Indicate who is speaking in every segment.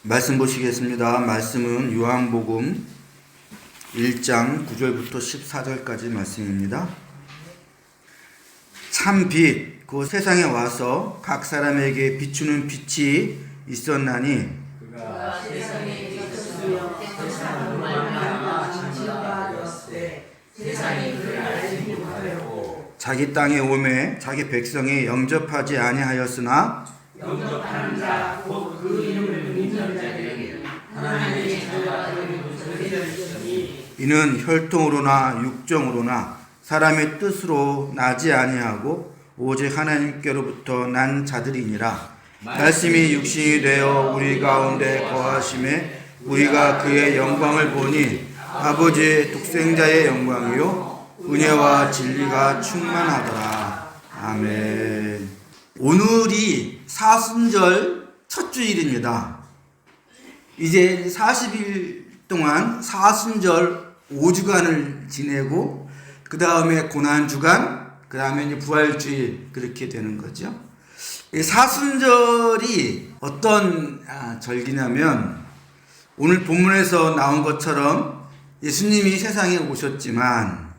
Speaker 1: 말씀 보시겠습니다. 말씀은 요한복음 1장 9절부터 14절까지 말씀입니다. 참 빛, 그 세상에 와서 각 사람에게 비추는 빛이 있었나니
Speaker 2: 그가 세상에 있었으며 세상으로 말미암아 자신과 되었으되 세상이 그를 알지 못하였고
Speaker 1: 자기 땅에 오매 자기 백성이 영접하지 아니하였으나
Speaker 2: 영접하는 자 곧 그 이름을 믿는 자들에게 하나님의 자녀가 되는 것을 있으니
Speaker 1: 이는 혈통으로나 육정으로나 사람의 뜻으로 나지 아니하고 오직 하나님께로부터 난 자들이니라. 말씀이 육신이 되어 우리 가운데 거하심에 우리가 그의 영광을 보니 아버지의 독생자의 영광이요 은혜와 진리가 충만하더라. 아멘. 오늘이 사순절 첫 주일입니다. 이제 40일 동안 사순절 5주간을 지내고 그 다음에 고난주간, 그 다음에 이제 부활주일 그렇게 되는 거죠. 사순절이 어떤 절기냐면 오늘 본문에서 나온 것처럼 예수님이 세상에 오셨지만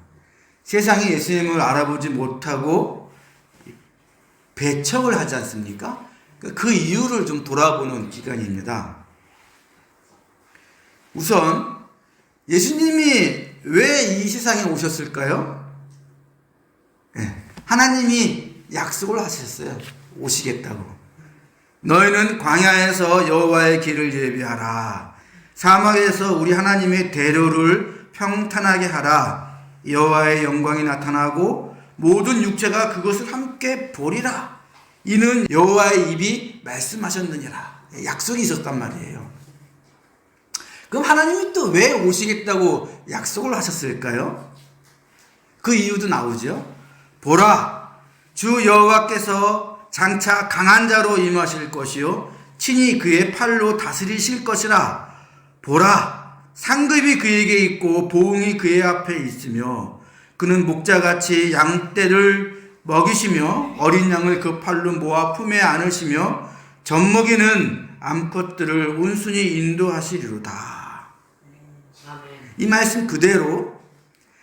Speaker 1: 세상이 예수님을 알아보지 못하고 배척을 하지 않습니까? 그 이유를 좀 돌아보는 기간입니다. 우선 예수님이 왜 이 세상에 오셨을까요? 하나님이 약속을 하셨어요. 오시겠다고. 너희는 광야에서 여호와의 길을 예비하라. 사막에서 우리 하나님의 대로를 평탄하게 하라. 여호와의 영광이 나타나고 모든 육체가 그것을 함께 보리라. 이는 여호와의 입이 말씀하셨느니라. 약속이 있었단 말이에요. 그럼 하나님이 또 왜 오시겠다고 약속을 하셨을까요? 그 이유도 나오죠. 보라, 주 여호와께서 장차 강한 자로 임하실 것이요 친히 그의 팔로 다스리실 것이라. 보라, 상급이 그에게 있고 보응이 그의 앞에 있으며 그는 목자같이 양떼를 먹이시며 어린 양을 그 팔로 모아 품에 안으시며 젖먹이는 암컷들을 온순히 인도하시리로다. 이 말씀 그대로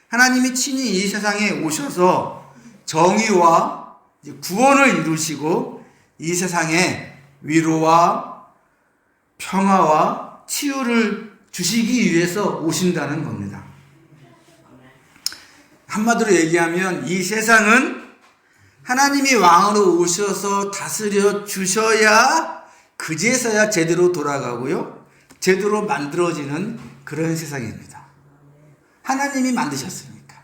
Speaker 1: 하나님이 친히 이 세상에 오셔서 정의와 구원을 이루시고 이 세상에 위로와 평화와 치유를 주시기 위해서 오신다는 겁니다. 한마디로 얘기하면 이 세상은 하나님이 왕으로 오셔서 다스려 주셔야 그제서야 제대로 돌아가고요 제대로 만들어지는 그런 세상입니다. 하나님이 만드셨으니까.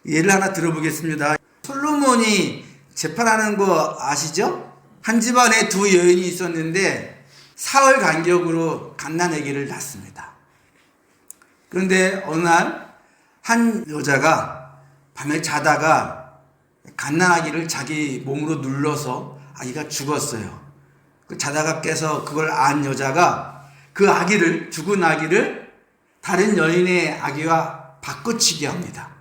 Speaker 1: 예를 하나 들어보겠습니다. 솔로몬이 재판하는 거 아시죠? 한 집안에 두 여인이 있었는데 사흘 간격으로 갓난아기를 낳습니다. 그런데 어느 날 한 여자가 밤에 자다가 갓난아기를 자기 몸으로 눌러서 아기가 죽었어요. 자다가 깨서 그걸 안 여자가 그 아기를, 죽은 아기를 다른 여인의 아기와 바꿔치기 합니다.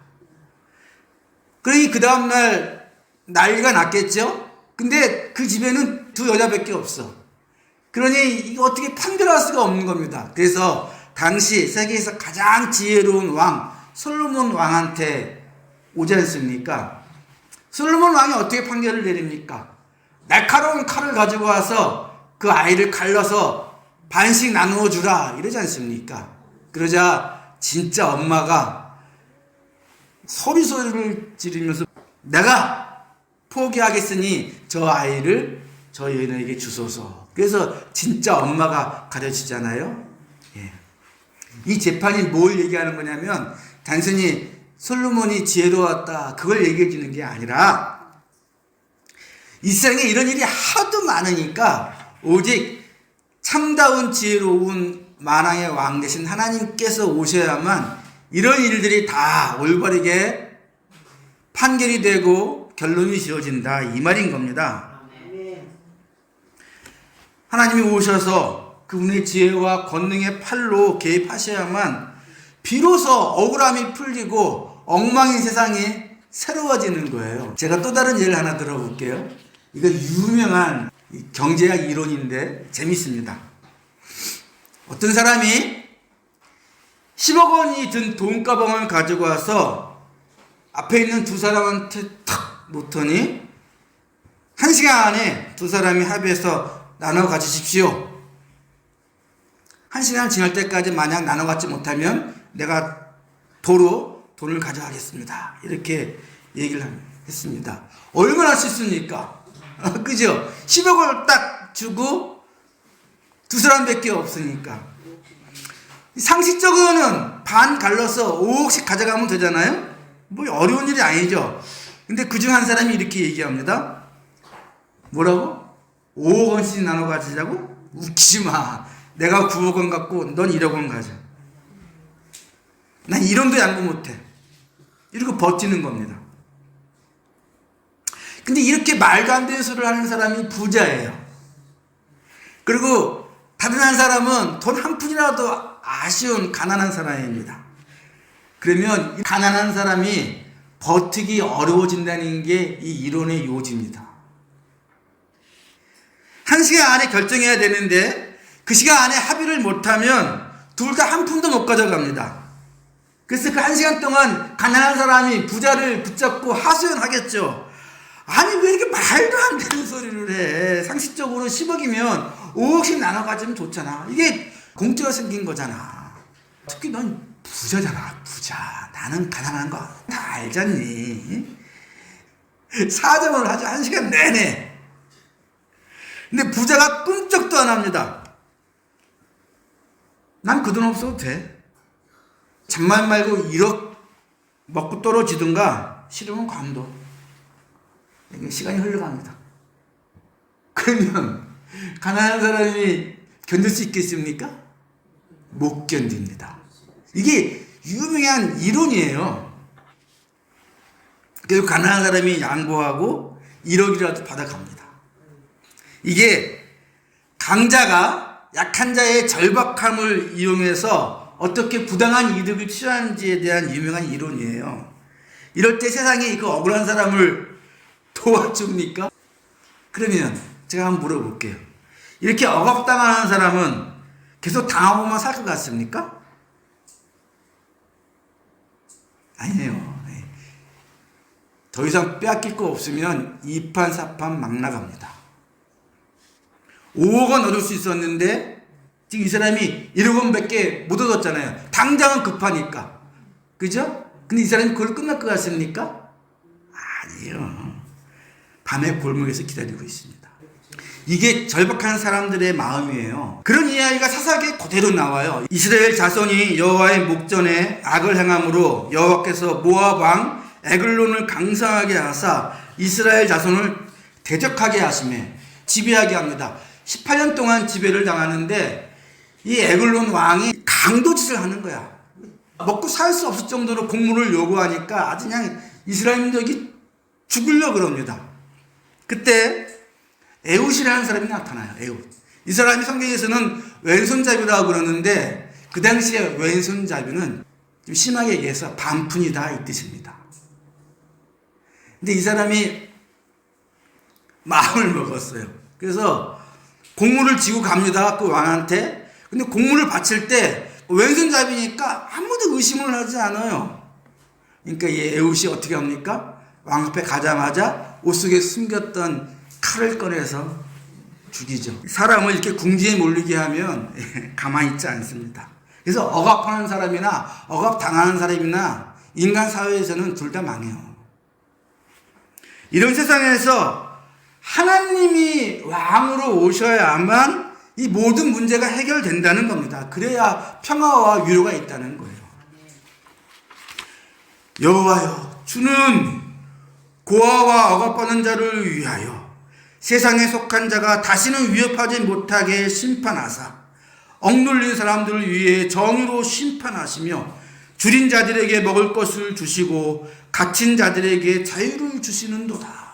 Speaker 1: 그러니 그 다음날 난리가 났겠죠? 근데 그 집에는 두 여자밖에 없어. 그러니 이거 어떻게 판별할 수가 없는 겁니다. 그래서 당시 세계에서 가장 지혜로운 왕 솔로몬 왕한테 오지 않습니까? 솔로몬 왕이 어떻게 판결을 내립니까? 날카로운 칼을 가지고 와서 그 아이를 갈라서 반씩 나누어 주라 이러지 않습니까? 그러자 진짜 엄마가 소리를 지르면서 내가 포기하겠으니 저 아이를 저 여인에게 주소서. 그래서 진짜 엄마가 가르치잖아요. 이 재판이 뭘 얘기하는 거냐면 단순히 솔로몬이 지혜로웠다 그걸 얘기해 주는 게 아니라 이 세상에 이런 일이 하도 많으니까 오직 참다운 지혜로운 만왕의 왕 되신 하나님께서 오셔야만 이런 일들이 다 올바르게 판결이 되고 결론이 지어진다 이 말인 겁니다. 하나님이 오셔서 그분의 지혜와 권능의 팔로 개입하셔야만 비로소 억울함이 풀리고 엉망인 세상이 새로워지는 거예요. 제가 또 다른 예를 하나 들어볼게요. 이거 유명한 경제학 이론인데 재밌습니다. 어떤 사람이 10억 원이 든 돈가방을 가지고 와서 앞에 있는 두 사람한테 탁 놓더니 1시간 안에 두 사람이 합의해서 나눠 가지십시오. 1시간 지날 때까지 만약 나눠 갖지 못하면 내가 도로 돈을 가져가겠습니다. 이렇게 얘기를 했습니다. 얼마나 쉽습니까? 그죠? 10억을 딱 주고 두 사람밖에 없으니까. 상식적으로는 반 갈라서 5억씩 가져가면 되잖아요? 뭐 어려운 일이 아니죠. 근데 그중 한 사람이 이렇게 얘기합니다. 뭐라고? 5억 원씩 나눠 가지자고? 웃기지 마. 내가 9억 원 갖고 넌 1억 원 가져. 난 이론도 양보 못해. 이러고 버티는 겁니다. 근데 이렇게 말도 안 되는 소리를 하는 사람이 부자예요. 그리고 다른 한 사람은 돈 한 푼이라도 아쉬운 가난한 사람입니다. 그러면 이 가난한 사람이 버티기 어려워진다는 게 이 이론의 요지입니다. 1시간 안에 결정해야 되는데 그 시간 안에 합의를 못하면 둘 다 한 푼도 못 가져갑니다. 그래서 그 1시간 동안 가난한 사람이 부자를 붙잡고 하소연하겠죠. 아니 왜 이렇게 말도 안 되는 소리를 해. 상식적으로 10억이면 5억씩 나눠 가지면 좋잖아. 이게 공짜가 생긴 거잖아. 특히 넌 부자잖아. 부자. 나는 가난한 거 다 알잖니. 사정을 하죠. 1시간 내내. 근데 부자가 꿈쩍도 안 합니다. 난 그 돈 없어도 돼. 잔말 말고 1억 먹고 떨어지든가 싫으면 관둬. 시간이 흘러갑니다. 그러면 가난한 사람이 견딜 수 있겠습니까? 못 견딥니다. 이게 유명한 이론이에요. 그래서 가난한 사람이 양보하고 1억이라도 받아갑니다. 이게 강자가 약한 자의 절박함을 이용해서 어떻게 부당한 이득을 취하는지에 대한 유명한 이론이에요. 이럴 때 세상에 그 억울한 사람을 도와줍니까? 그러면 제가 한번 물어볼게요. 이렇게 억압당하는 사람은 계속 당하고만 살 것 같습니까? 아니에요. 더 이상 빼앗길 거 없으면 2판 4판 막 나갑니다. 5억 원 얻을 수 있었는데 지금 이 사람이 1억 원밖에 못 얻었잖아요. 당장은 급하니까. 그죠? 근데 이 사람이 그걸 끝날 것 같습니까? 아니에요. 밤에 골목에서 기다리고 있습니다. 이게 절박한 사람들의 마음이에요. 그런 이야기가 사사기에 그대로 나와요. 이스라엘 자손이 여호와의 목전에 악을 행함으로 여호와께서 모압 왕 에글론을 강성하게 하사 이스라엘 자손을 대적하게 하시매 지배하게 합니다. 18년 동안 지배를 당하는데 이 에글론 왕이 강도짓을 하는 거야. 먹고 살 수 없을 정도로 곡물을 요구하니까 아주 그냥 이스라엘민족이 죽으려고 그럽니다. 그때 에훗이라는 사람이 나타나요. 에훗. 이 사람이 성경에서는 왼손잡이라고 그러는데 그 당시에 왼손잡이는 좀 심하게 얘기해서 반푼이다 이 뜻입니다. 근데 이 사람이 마음을 먹었어요. 그래서 곡물을 지고 갑니다. 그 왕한테. 근데 곡물을 바칠 때 왼손잡이니까 아무도 의심을 하지 않아요. 그러니까 이 에훗이 어떻게 합니까? 왕 앞에 가자마자 옷 속에 숨겼던 칼을 꺼내서 죽이죠. 사람을 이렇게 궁지에 몰리게 하면 가만히 있지 않습니다. 그래서 억압하는 사람이나 억압당하는 사람이나 인간 사회에서는 둘 다 망해요. 이런 세상에서 하나님이 왕으로 오셔야만 이 모든 문제가 해결된다는 겁니다. 그래야 평화와 위로가 있다는 거예요. 여호와여, 주는 고아와 억압받는 자를 위하여 세상에 속한 자가 다시는 위협하지 못하게 심판하사 억눌린 사람들을 위해 정의로 심판하시며 줄인 자들에게 먹을 것을 주시고 갇힌 자들에게 자유를 주시는도다.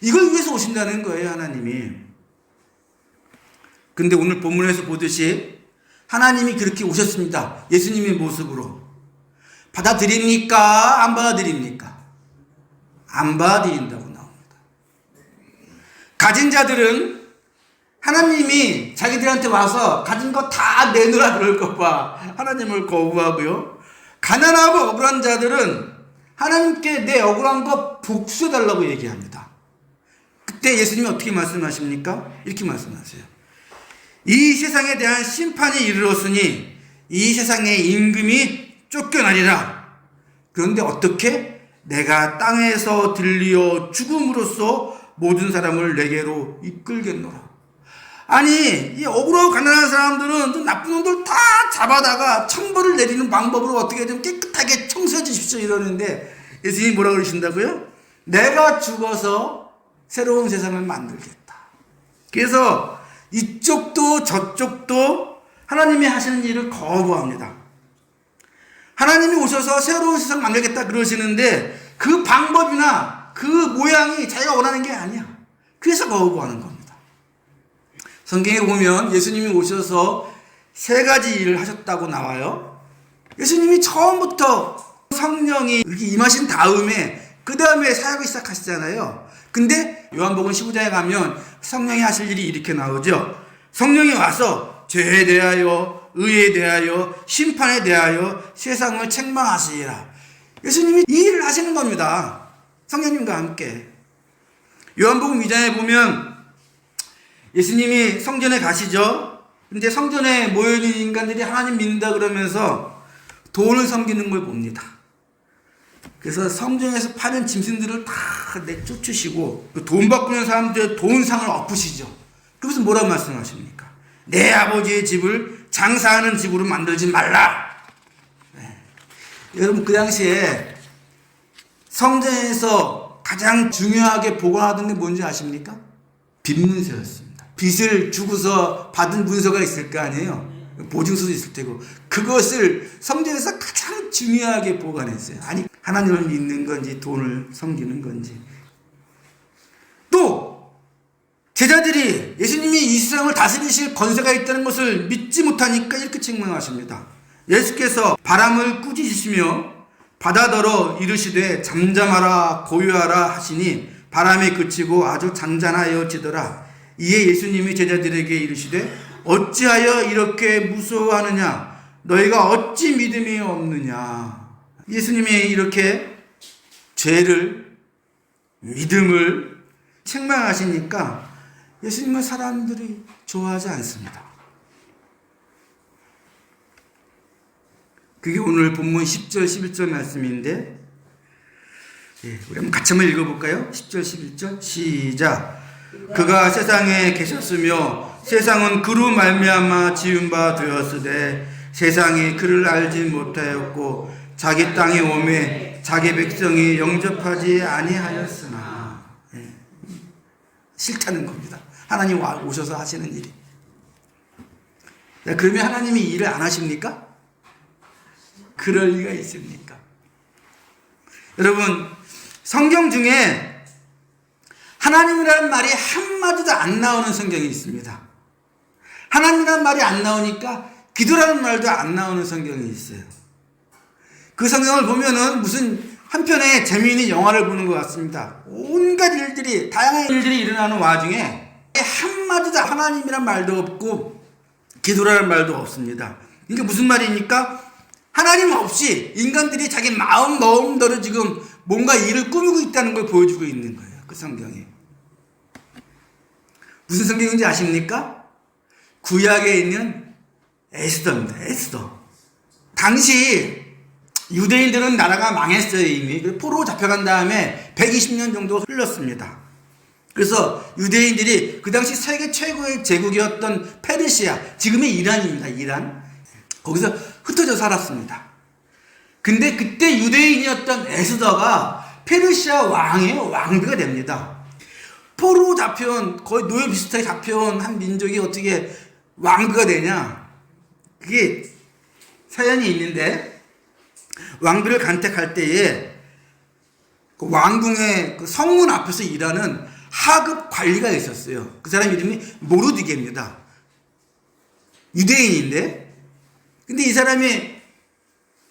Speaker 1: 이걸 위해서 오신다는 거예요, 하나님이. 근데 오늘 본문에서 보듯이 하나님이 그렇게 오셨습니다. 예수님의 모습으로. 받아들입니까? 안 받아들입니까? 안 받아들인다고 나옵니다. 가진 자들은 하나님이 자기들한테 와서 가진 거 다 내놓으라 그럴까봐 하나님을 거부하고요. 가난하고 억울한 자들은 하나님께 내 억울한 거 복수해달라고 얘기합니다. 그때 예수님이 어떻게 말씀하십니까? 이렇게 말씀하세요. 이 세상에 대한 심판이 이르렀으니 이 세상의 임금이 쫓겨나리라. 그런데 어떻게? 내가 땅에서 들리어 죽음으로써 모든 사람을 내게로 이끌겠노라. 아니, 이 억울하고 가난한 사람들은 좀 나쁜 놈들 다 잡아다가 천벌을 내리는 방법으로 어떻게 좀 깨끗하게 청소해 주십시오 이러는데 예수님이 뭐라 그러신다고요? 내가 죽어서 새로운 세상을 만들겠다. 그래서 이쪽도 저쪽도 하나님이 하시는 일을 거부합니다. 하나님이 오셔서 새로운 세상 만들겠다 그러시는데 그 방법이나 그 모양이 자기가 원하는 게 아니야. 그래서 거부하는 겁니다. 성경에 보면 예수님이 오셔서 세 가지 일을 하셨다고 나와요. 예수님이 처음부터 성령이 이렇게 임하신 다음에 그 다음에 사역을 시작하시잖아요. 근데 요한복음 15장에 가면 성령이 하실 일이 이렇게 나오죠. 성령이 와서 죄에 대하여 의에 대하여 심판에 대하여 세상을 책망하시리라. 예수님이 이 일을 하시는 겁니다. 성령님과 함께. 요한복음 2장에 보면 예수님이 성전에 가시죠. 근데 성전에 모여있는 인간들이 하나님 믿는다 그러면서 돈을 섬기는 걸 봅니다. 그래서 성전에서 파는 짐승들을 다 내쫓으시고 돈 바꾸는 사람들의 돈상을 엎으시죠. 그래서 뭐라고 말씀하십니까? 내 아버지의 집을 장사하는 집으로 만들지 말라. 네. 여러분 그 당시에 성전에서 가장 중요하게 보관하던 게 뭔지 아십니까? 빚문서였습니다. 빚을 주고서 받은 문서가 있을 거 아니에요. 보증서도 있을 테고 그것을 성전에서 가장 중요하게 보관했어요. 아니 하나님을 믿는 건지 돈을 섬기는 건지. 또 제자들이 예수님이 이 세상을 다스리실 권세가 있다는 것을 믿지 못하니까 이렇게 책망하십니다. 예수께서 바람을 꾸짖으시며 바다더러 이르시되 잠잠하라 고요하라 하시니 바람이 그치고 아주 잔잔하여지더라. 이에 예수님이 제자들에게 이르시되 어찌하여 이렇게 무서워하느냐? 너희가 어찌 믿음이 없느냐? 예수님이 이렇게 죄를, 믿음을 책망하시니까 예수님은 사람들이 좋아하지 않습니다. 그게 오늘 본문 10절, 11절 말씀인데 우리 한번 같이 한번 읽어볼까요? 10절, 11절 시작. 그가 세상에 계셨으며 세상은 그로 말미암아 지은 바 되었으되 세상이 그를 알지 못하였고 자기 땅에 오매 자기 백성이 영접하지 아니하였으나. 싫다는 겁니다. 하나님 오셔서 하시는 일이. 그러면 하나님이 일을 안 하십니까? 그럴 리가 있습니까? 여러분 성경 중에 하나님이라는 말이 한마디도 안 나오는 성경이 있습니다. 하나님이라는 말이 안 나오니까 기도라는 말도 안 나오는 성경이 있어요. 그 성경을 보면은 무슨 한편의 재미있는 영화를 보는 것 같습니다. 온갖 일들이, 다양한 일들이 일어나는 와중에 한마디도 하나님이란 말도 없고 기도라는 말도 없습니다. 이게 무슨 말입니까? 하나님 없이 인간들이 자기 마음대로 지금 뭔가 일을 꾸미고 있다는 걸 보여주고 있는 거예요. 그 성경이. 무슨 성경인지 아십니까? 구약에 있는 에스더입니다. 에스더. 당시 유대인들은 나라가 망했어요. 이미. 포로로 잡혀간 다음에 120년 정도 흘렀습니다. 그래서 유대인들이 그 당시 세계 최고의 제국이었던 페르시아, 지금의 이란입니다. 이란. 거기서 흩어져 살았습니다. 근데 그때 유대인이었던 에스더가 페르시아 왕의 왕비가 됩니다. 포로로 잡혀온, 거의 노예 비슷하게 잡혀온 한 민족이 어떻게 왕비가 되냐? 그게 사연이 있는데, 왕비를 간택할 때에 그 왕궁의 그 성문 앞에서 일하는 하급 관리가 있었어요. 그 사람 이름이 모르드게입니다. 유대인인데, 근데 이 사람이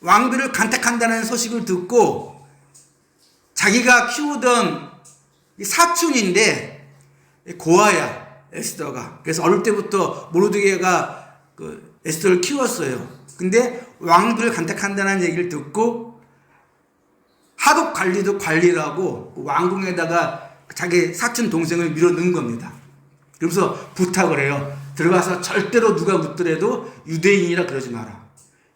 Speaker 1: 왕비를 간택한다는 소식을 듣고 자기가 키우던 사촌인데 고아야 에스더가. 그래서 어릴 때부터 모르드게가 그 에스더를 키웠어요. 근데 왕비를 간택한다는 얘기를 듣고 하급 관리도 관리라고 왕궁에다가 자기 사촌 동생을 밀어넣은 겁니다. 그러면서 부탁을 해요. 들어가서 절대로 누가 묻더라도 유대인이라 그러지 마라.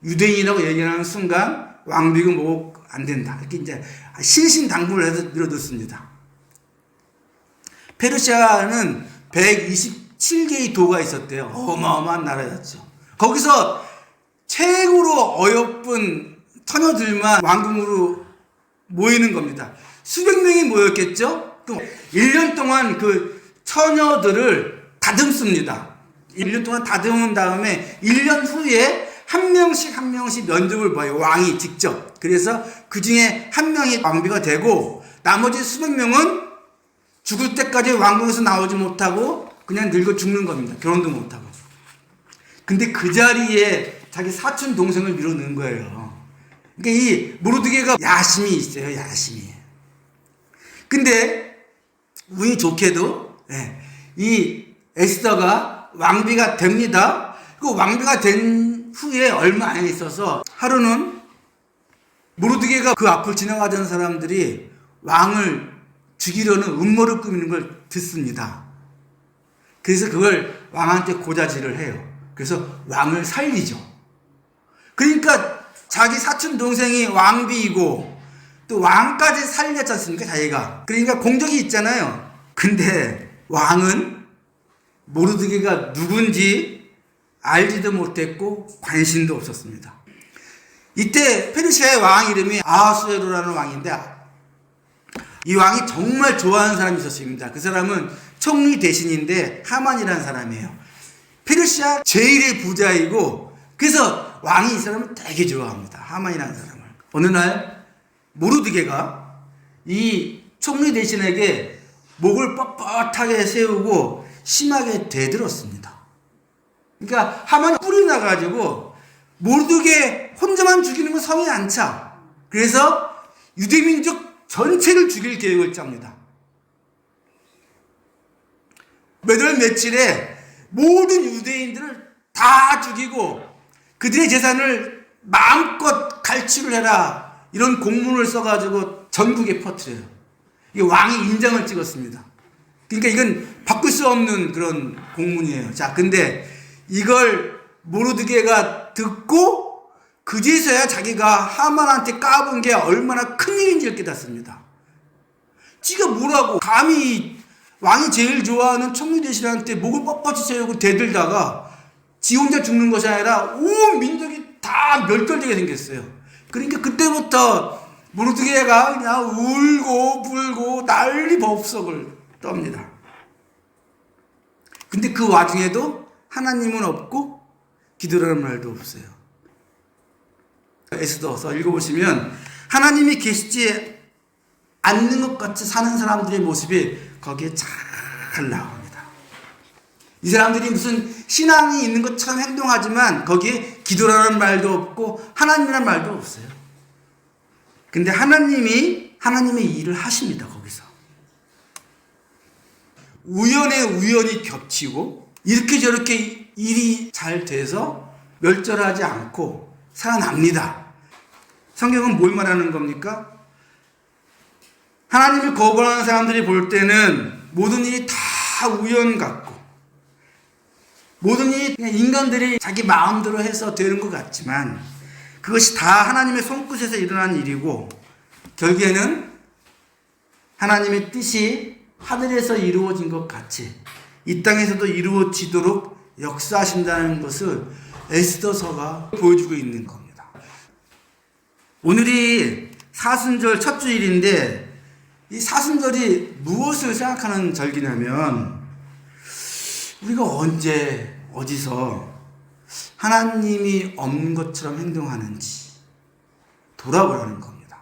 Speaker 1: 유대인이라고 얘기하는 순간 왕비가 뭐 안 된다. 이렇게 이제 신신당부를 해서 밀어넣습니다. 페르시아는 127개의 도가 있었대요. 어마어마한 나라였죠. 거기서 최고로 어여쁜 처녀들만 왕궁으로 모이는 겁니다. 수백 명이 모였겠죠? 1년 동안 그 처녀들을 다듬습니다. 1년 동안 다듬은 다음에 1년 후에 한 명씩 면접을 봐요. 왕이 직접. 그래서 그 중에 한 명이 왕비가 되고 나머지 수백 명은 죽을 때까지 왕궁에서 나오지 못하고 그냥 늙어 죽는 겁니다. 결혼도 못하고. 근데 그 자리에 자기 사촌 동생을 밀어넣은 거예요. 그러니까 이 모르드게가 야심이 있어요. 야심이. 근데 운이 좋게도 이 에스더가 왕비가 됩니다. 그 왕비가 된 후에 얼마 안 있어서 하루는 모르드게가 그 앞을 지나가던 사람들이 왕을 죽이려는 음모를 꾸미는 걸 듣습니다. 그래서 그걸 왕한테 고자질을 해요. 그래서 왕을 살리죠. 그러니까 자기 사촌 동생이 왕비이고 또 왕까지 살렸지 않습니까, 자기가. 그러니까 공적이 있잖아요. 근데 왕은 모르드게가 누군지 알지도 못했고 관심도 없었습니다. 이때 페르시아의 왕 이름이 아하수에로라는 왕인데 이 왕이 정말 좋아하는 사람이 있었습니다. 그 사람은 총리 대신인데 하만이라는 사람이에요. 페르시아 제일의 부자이고 그래서 왕이 이 사람을 되게 좋아합니다. 하만이라는 사람을. 어느 날 모르드게가 이 총리 대신에게 목을 뻣뻣하게 세우고 심하게 대들었습니다. 그러니까 하만이 뿔이 나가지고 모르드게 혼자만 죽이는 건 성이 안 차. 그래서 유대민족 전체를 죽일 계획을 짭니다. 몇 월 며칠에 모든 유대인들을 다 죽이고 그들의 재산을 마음껏 갈취를 해라. 이런 공문을 써가지고 전국에 퍼뜨려요. 이게 왕이 인장을 찍었습니다. 그러니까 이건 바꿀 수 없는 그런 공문이에요. 자, 근데 이걸 모르드게가 듣고 그제서야 자기가 하만한테 까본 게 얼마나 큰일인지를 깨닫습니다. 지가 뭐라고 감히 왕이 제일 좋아하는 총리 대신한테 목을 뻣뻣이 세우고 대들다가 지 혼자 죽는 것이 아니라 온 민족이 다 멸절되게 생겼어요. 그러니까 그때부터 모르드게가 그냥 울고 불고 난리 법석을 떱니다. 근데 그 와중에도 하나님은 없고 기도라는 말도 없어요. 에스더서 읽어보시면 하나님이 계시지 않는 것 같이 사는 사람들의 모습이 거기에 잘 나옵니다. 이 사람들이 무슨 신앙이 있는 것처럼 행동하지만 거기에 기도라는 말도 없고 하나님이라는 말도 없어요. 근데 하나님이 하나님의 일을 하십니다. 거기서 우연에 우연히 겹치고 이렇게 저렇게 일이 잘 돼서 멸절하지 않고 살아납니다. 성경은 뭘 말하는 겁니까? 하나님을 거부하는 사람들이 볼 때는 모든 일이 다 우연 같고 모든 일이 그냥 인간들이 자기 마음대로 해서 되는 것 같지만 그것이 다 하나님의 손끝에서 일어난 일이고 결국에는 하나님의 뜻이 하늘에서 이루어진 것 같이 이 땅에서도 이루어지도록 역사하신다는 것을 에스더서가 보여주고 있는 겁니다. 오늘이 사순절 첫 주일인데 이 사순절이 무엇을 생각하는 절기냐면 우리가 언제 어디서 하나님이 없는 것처럼 행동하는지 돌아보라는 겁니다.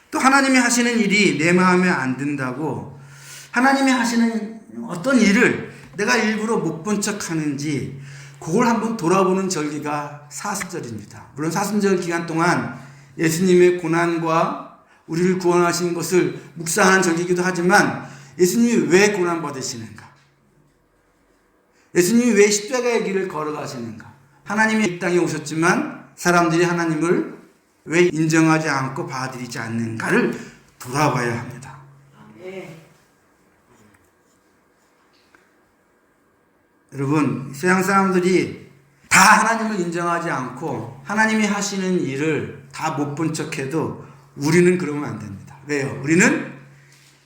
Speaker 1: 또 하나님이 하시는 일이 내 마음에 안 든다고 하나님이 하시는 어떤 일을 내가 일부러 못 본 척 하는지 그걸 한번 돌아보는 절기가 사순절입니다. 물론 사순절 기간 동안 예수님의 고난과 우리를 구원하신 것을 묵상하는 절기이기도 하지만 예수님이 왜 고난받으시는가? 예수님이 왜 십자가의 길을 걸어가시는가? 하나님이 이 땅에 오셨지만 사람들이 하나님을 왜 인정하지 않고 받아들이지 않는가를 돌아봐야 합니다. 여러분, 세상 사람들이 다 하나님을 인정하지 않고 하나님이 하시는 일을 다 못 본 척해도 우리는 그러면 안 됩니다. 왜요? 우리는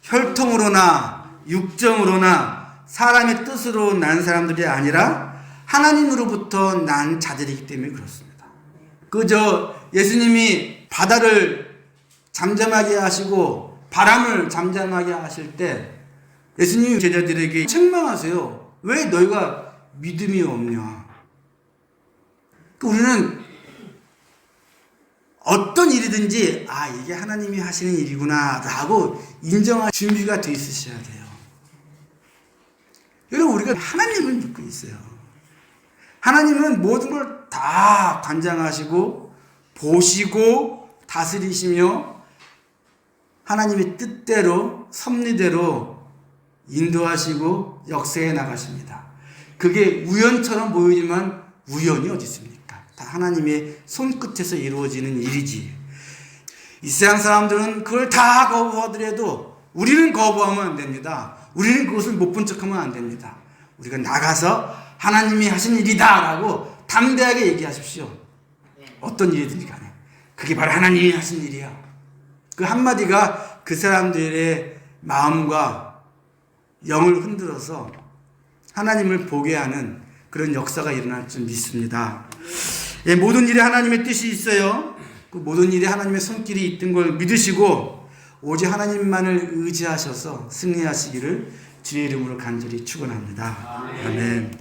Speaker 1: 혈통으로나 육정으로나 사람의 뜻으로 난 사람들이 아니라 하나님으로부터 난 자들이기 때문에 그렇습니다. 그저 예수님이 바다를 잠잠하게 하시고 바람을 잠잠하게 하실 때 예수님이 제자들에게 책망하세요. 왜 너희가 믿음이 없냐? 우리는 어떤 일이든지 이게 하나님이 하시는 일이구나 라고 인정할 준비가 돼 있으셔야 돼요. 여러분, 우리가 하나님을 믿고 있어요. 하나님은 모든 걸 다 관장하시고 보시고 다스리시며 하나님의 뜻대로 섭리대로 인도하시고 역사해 나가십니다. 그게 우연처럼 보이지만 우연이 어디 있습니까? 다 하나님의 손끝에서 이루어지는 일이지. 이 세상 사람들은 그걸 다 거부하더라도 우리는 거부하면 안 됩니다. 우리는 그것을 못 본 척하면 안 됩니다. 우리가 나가서 하나님이 하신 일이다 라고 담대하게 얘기하십시오. 어떤 일이든지 간에 그게 바로 하나님이 하신 일이야. 그 한마디가 그 사람들의 마음과 영을 흔들어서 하나님을 보게 하는 그런 역사가 일어날 줄 믿습니다. 모든 일에 하나님의 뜻이 있어요. 그 모든 일에 하나님의 손길이 있던 걸 믿으시고 오직 하나님만을 의지하셔서 승리하시기를 주의 이름으로 간절히 축원합니다. 아멘.